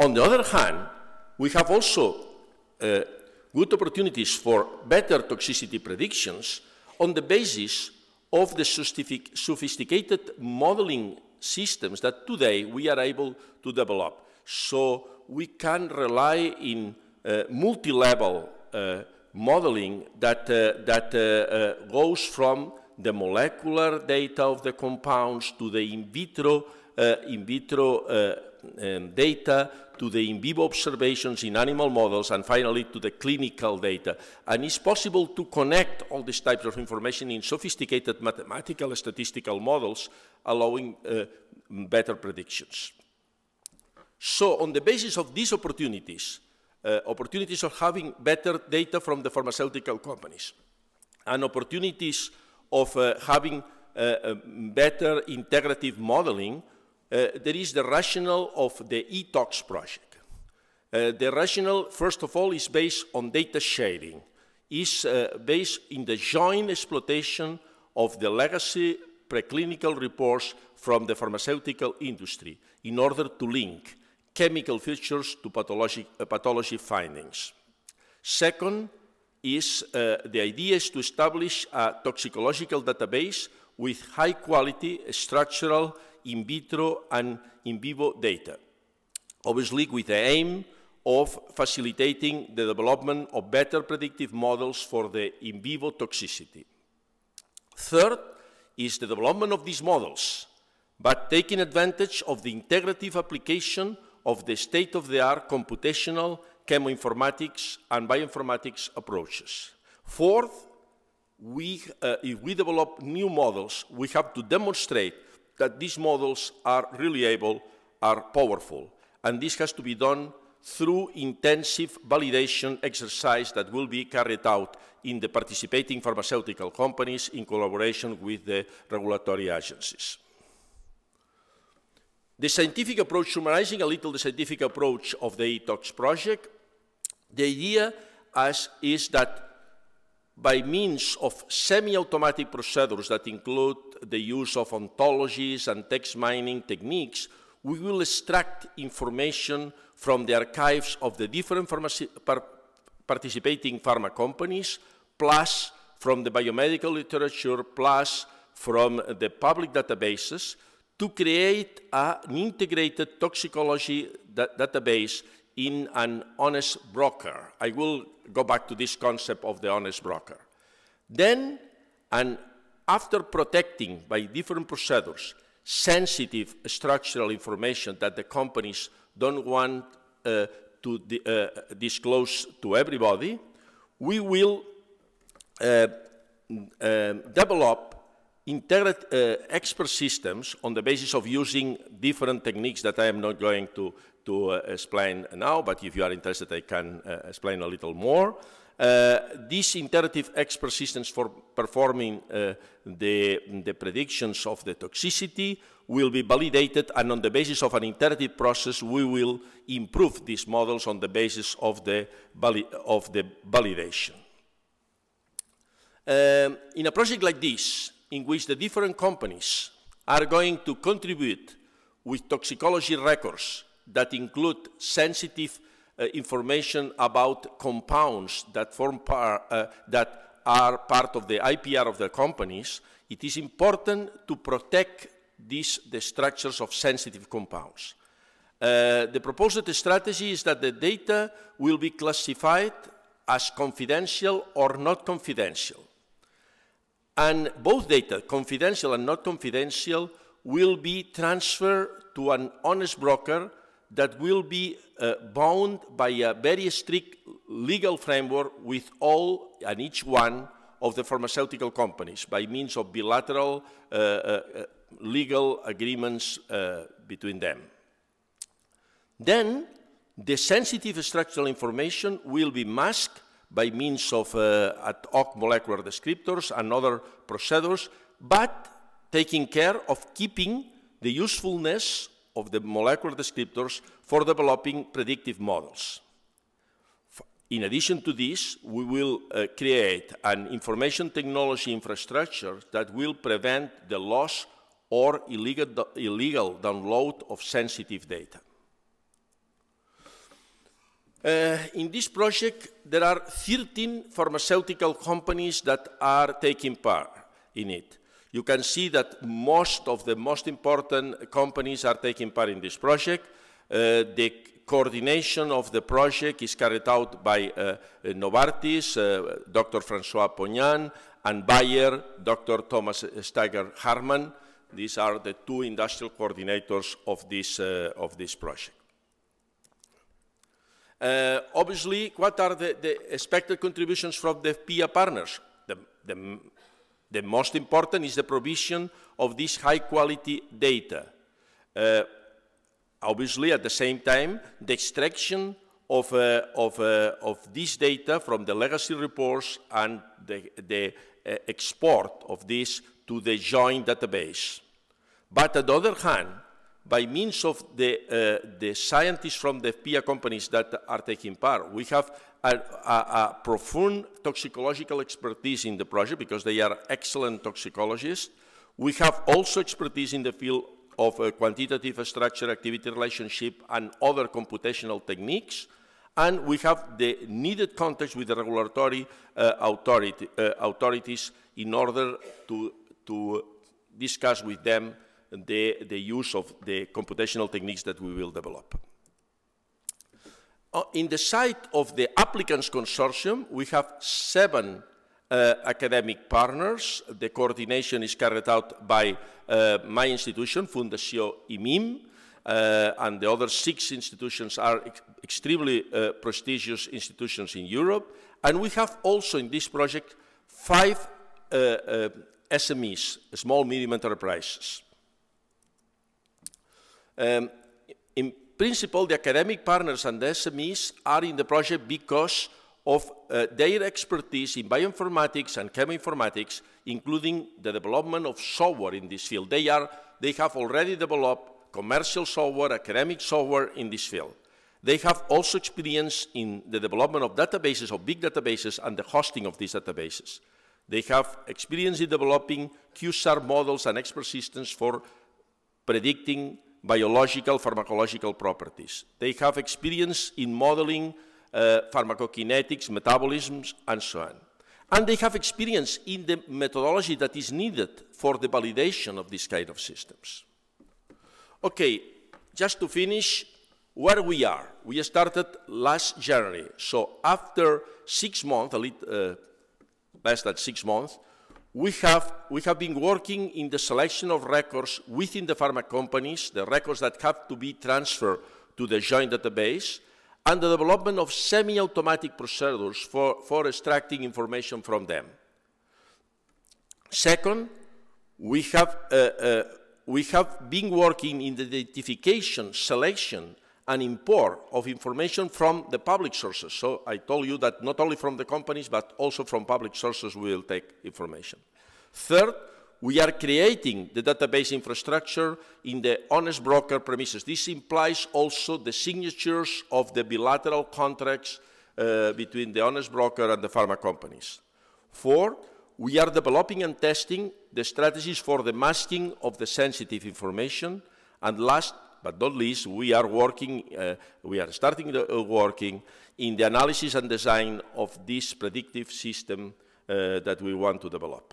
On the other hand, we have also good opportunities for better toxicity predictions on the basis of the sophisticated modeling systems that today we are able to develop. So we can rely in multi-level modeling that goes from the molecular data of the compounds to the in vitro data, to the in vivo observations in animal models, and finally to the clinical data. And it's possible to connect all these types of information in sophisticated mathematical statistical models, allowing better predictions. So on the basis of these opportunities, opportunities of having better data from the pharmaceutical companies, and opportunities of having better integrative modeling, there is the rationale of the eTOX project. The rationale, first of all, is based on data sharing. It's based in the joint exploitation of the legacy preclinical reports from the pharmaceutical industry in order to link chemical features to pathology findings. Second is the idea is to establish a toxicological database with high-quality structural in vitro and in vivo data, obviously with the aim of facilitating the development of better predictive models for the in vivo toxicity. Third is the development of these models, but taking advantage of the integrative application of the state-of-the-art computational, chemoinformatics, and bioinformatics approaches. Fourth, if we develop new models, we have to demonstrate that these models are really are powerful. And this has to be done through intensive validation exercise that will be carried out in the participating pharmaceutical companies in collaboration with the regulatory agencies. The scientific approach, summarizing a little the scientific approach of the eTOX project, the idea is that by means of semi-automatic procedures that include the use of ontologies and text mining techniques, we will extract information from the archives of the different participating pharma companies, plus from the biomedical literature, plus from the public databases, to create an integrated toxicology database in an honest broker. I will go back to this concept of the honest broker. Then, and after protecting by different procedures sensitive structural information that the companies don't want to disclose to everybody, we will develop integrated expert systems on the basis of using different techniques that I am not going to explain now, but if you are interested, I can explain a little more. These integrative expert systems for performing the predictions of the toxicity will be validated, and on the basis of an iterative process, we will improve these models on the basis of the validation. In a project like this, in which the different companies are going to contribute with toxicology records that include sensitive information about compounds that that are part of the IPR of the companies, it is important to protect the structures of sensitive compounds. The proposed strategy is that the data will be classified as confidential or not confidential. And both data, confidential and not confidential, will be transferred to an honest broker that will be bound by a very strict legal framework with all and each one of the pharmaceutical companies by means of bilateral legal agreements between them. Then, the sensitive structural information will be masked by means of ad hoc molecular descriptors and other procedures, but taking care of keeping the usefulness of the molecular descriptors for developing predictive models. In addition to this, we will create an information technology infrastructure that will prevent the loss or illegal download of sensitive data. In this project, there are 13 pharmaceutical companies that are taking part in it. You can see that most of the most important companies are taking part in this project. The coordination of the project is carried out by Novartis, Dr. François Pognan, and Bayer, Dr. Thomas Steiger-Harman. These are the two industrial coordinators of this project. Obviously, what are the expected contributions from the PIA partners? The most important is the provision of this high-quality data. Obviously, at the same time, the extraction of this data from the legacy reports and the export of this to the joint database. But on the other hand, by means of the scientists from the PIA companies that are taking part, we have a profound toxicological expertise in the project because they are excellent toxicologists. We have also expertise in the field of quantitative structure-activity relationship and other computational techniques, and we have the needed context with the regulatory authorities in order to discuss with them the use of the computational techniques that we will develop. In the side of the applicants consortium, we have 7 academic partners. The coordination is carried out by my institution, Fundació IMIM, and the other 6 institutions are extremely prestigious institutions in Europe. And we have also in this project 5 SMEs, small medium enterprises. In principle, the academic partners and the SMEs are in the project because of their expertise in bioinformatics and chemoinformatics, including the development of software in this field. They have already developed commercial software, academic software in this field. They have also experience in the development of databases, of big databases, and the hosting of these databases. They have experience in developing QSAR models and expert systems for predicting biological, pharmacological properties. They have experience in modeling pharmacokinetics, metabolisms, and so on. And they have experience in the methodology that is needed for the validation of this kind of systems. Okay, just to finish, where we are. We started last January, so after 6 months, less than 6 months, we have been working in the selection of records within the pharma companies, the records that have to be transferred to the joint database, and the development of semi-automatic procedures for extracting information from them. Second, we have been working in the identification, selection, and import of information from the public sources. So I told you that not only from the companies, but also from public sources we will take information. Third, we are creating the database infrastructure in the honest broker premises. This implies also the signatures of the bilateral contracts between the honest broker and the pharma companies. Four, we are developing and testing the strategies for the masking of the sensitive information. And last but not least, we are starting working in the analysis and design of this predictive system that we want to develop.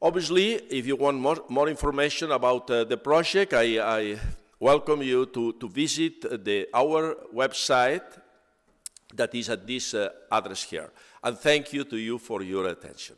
Obviously, if you want more information about the project, I welcome you to visit our website that is at this address here. And thank you to you for your attention.